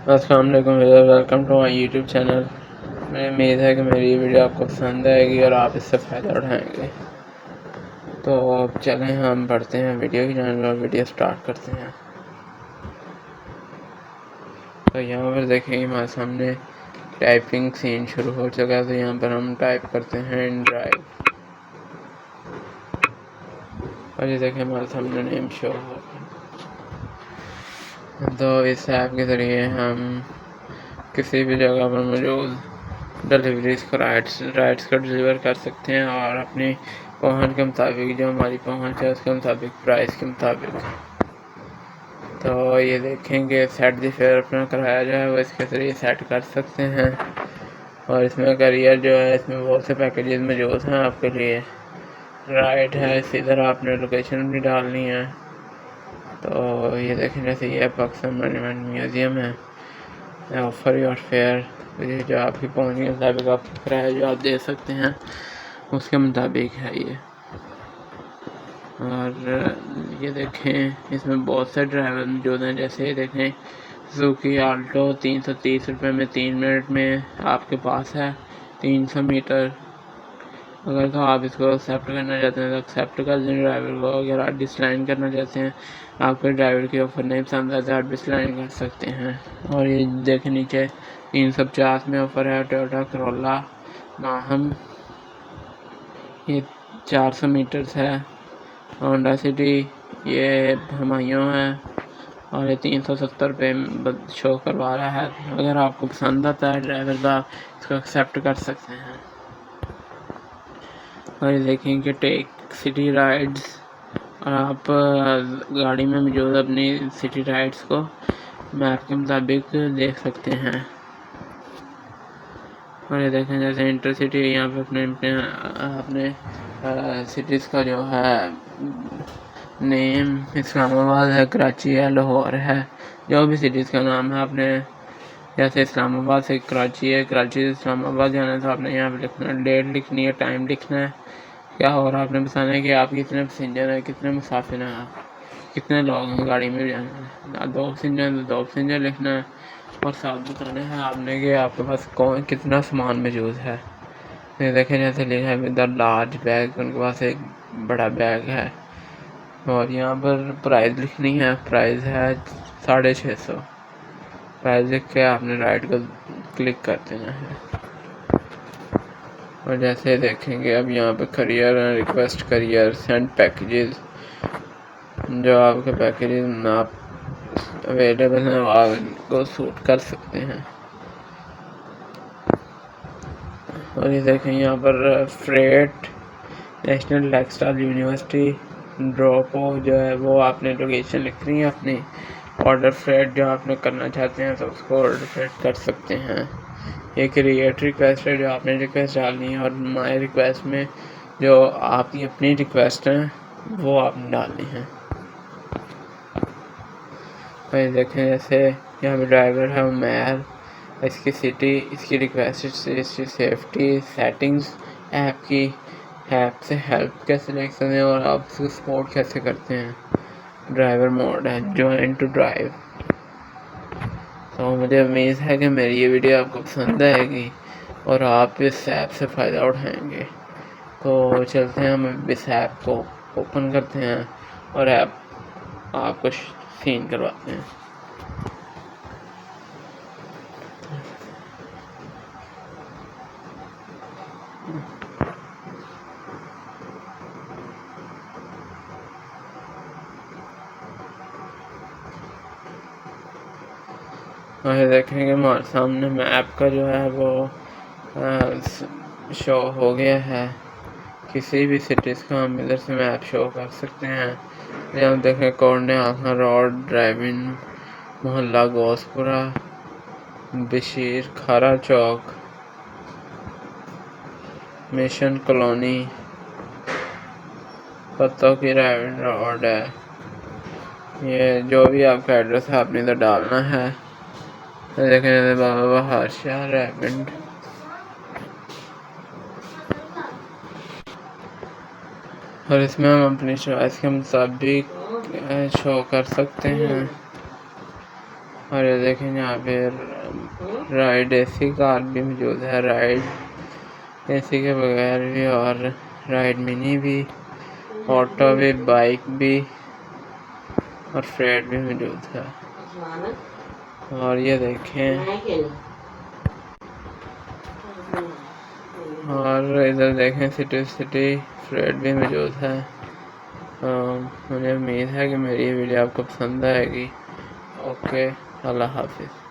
अस्सलाम वालेकुम, welcome to my YouTube channel. मुझे उम्मीद है कि मेरी ये वीडियो आपको पसंद आएगी और आप इससे फ़ायदा उठाएंगे। तो अब चलें हम बढ़ते हैं वीडियो की जानब और वीडियो स्टार्ट करते हैं। तो यहाँ पर देखेंगे हमारे सामने टाइपिंग सीन शुरू हो चुका है। तो यहाँ पर हम टाइप करते हैं इंड्राइव और ये देखें हमारे सामने नेम शो हो रहा है। तो इस ऐप के ज़रिए हम किसी भी जगह पर मौजूद डिलीवरीज को राइट्स को डिलीवर कर सकते हैं और अपनी पहुंच के मुताबिक, जो हमारी पहुंच है उसके मुताबिक, प्राइस के मुताबिक। तो ये देखेंगे सेट द फेयर अपना कराया जो है वो इसके ज़रिए सेट कर सकते हैं। और इसमें करियर जो है, इसमें बहुत से पैकेजेस मौजूद हैं आपके लिए। राइट है, इसी तरह आपने लोकेशन भी डालनी है। तो ये देखें, जैसे ये पाकिस्तान मॉन्यूमेंट म्यूज़ियम है, ऑफर योर फेयर, जो आपकी पहुंच के मुताबिक आप किराया जो आप दे सकते हैं उसके मुताबिक है ये। और ये देखें इसमें बहुत से ड्राइवर मौजूद हैं। जैसे देखें सुजुकी आल्टो 330 रुपये में 3 मिनट में आपके पास है 300 मीटर। अगर तो आप इसको एक्सेप्ट करना चाहते हैं तो एक्सेप्ट कर दें ड्राइवर को। अगर आप डिसलाइन करना चाहते हैं, आपके ड्राइवर की ऑफ़र नहीं पसंद है तो आप डिसलाइन कर सकते हैं। और ये देखें नीचे 350 में ऑफ़र है टोयोटा करोला माहम, ये 400 मीटर्स है। होंडा सिटी ये हमायूं है और ये 370 रुपये शो करवा रहा है। अगर आपको पसंद आता है ड्राइवर का, इसको एक्सेप्ट कर सकते हैं। और ये देखें कि टेक सिटी राइड्स, और आप गाड़ी में मौजूद अपनी सिटी राइड्स को मैप के मुताबिक देख सकते हैं। और ये देखें जैसे इंटर सिटी, यहाँ पे अपने सिटीज़ का जो है नेम इस्लामाबाद है, कराची है, लाहौर है, जो भी सिटीज़ का नाम है आपने, जैसे इस्लामाबाद से कराची है, कराची से इस्लामाबाद जाना है तो आपने यहाँ पे लिखना है, डेट लिखनी है, टाइम लिखना है क्या, और आपने बताना है कि आप कितने पैसेंजर हैं, कितने मुसाफिर हैं, आप कितने लोग हैं गाड़ी में जाना है। 2 पैसेंजर तो 2 पैसेंजर लिखना है और साथ बताना है आपने कि आपके पास कितना सामान मौजूद है। ये देखें जैसे लिखा है विद लार्ज बैग, उनके पास एक बड़ा बैग है। और यहाँ पर प्राइस लिखनी है, प्राइस है 650। प्राइस लिख के आपने राइट को क्लिक कर देना है। और जैसे देखेंगे अब यहाँ पे career, request career, send packages, जो आपके पैकेजेस आप अवेलेबल हैं आपको सूट कर सकते हैं। और ये देखें यहाँ पर freight, national textile university, drop of जो है वो आपने लोकेशन लिखनी है अपनी। ऑर्डर फ्रेट जो आपने करना चाहते हैं तो उसको ऑर्डर फ्रेट कर सकते हैं। ये क्रिएट रिक्वेस्ट है जो आपने रिक्वेस्ट डालनी है, और माई रिक्वेस्ट में जो आपकी अपनी रिक्वेस्ट हैं वो आपने डालनी है। तो देखें जैसे यहाँ पे ड्राइवर है उमैर, इसकी सिटी, इसकी रिक्वेस्ट, इसकी सेफ्टी सेटिंग्स, ऐप की, ऐप से हेल्प कैसे देख सकते हैं और आप इसको सपोर्ट कैसे करते हैं। ड्राइवर मोड है ज्वाइन टू ड्राइव। तो मुझे उम्मीद है कि मेरी ये वीडियो आपको पसंद आएगी और आप इस ऐप से फ़ायदा उठाएंगे। तो चलते हैं, हम इस ऐप को ओपन करते हैं और ऐप आपको सीन करवाते हैं। और देखेंगे हमारे सामने मैप का जो है वो शो हो गया है। किसी भी सिटीज़ का हम इधर से मैप शो कर सकते हैं। यहाँ देखें कोर्ने आखना रोड, ड्राइविंग, मोहल्ला गोसपुरा, बशीर खारा चौक, मिशन कॉलोनी, पत्तों की ड्राइविंग रोड है। ये जो भी आपका एड्रेस है आपने इधर डालना है। देखें बाबा बहार शाह रेवेंड, और इसमें हम अपनी चॉइस के मुताबिक शो कर सकते हैं। और ये देखें यहाँ पे राइड एसी कार भी मौजूद है, राइड एसी के बगैर भी, और राइड मिनी भी, ऑटो भी, बाइक भी और फ्रेड भी मौजूद है। और ये देखें, और इधर देखें सिटी फ्रेड भी मौजूद है। मुझे उम्मीद है कि मेरी वीडियो आपको पसंद आएगी। ओके, अल्लाह हाफिज़।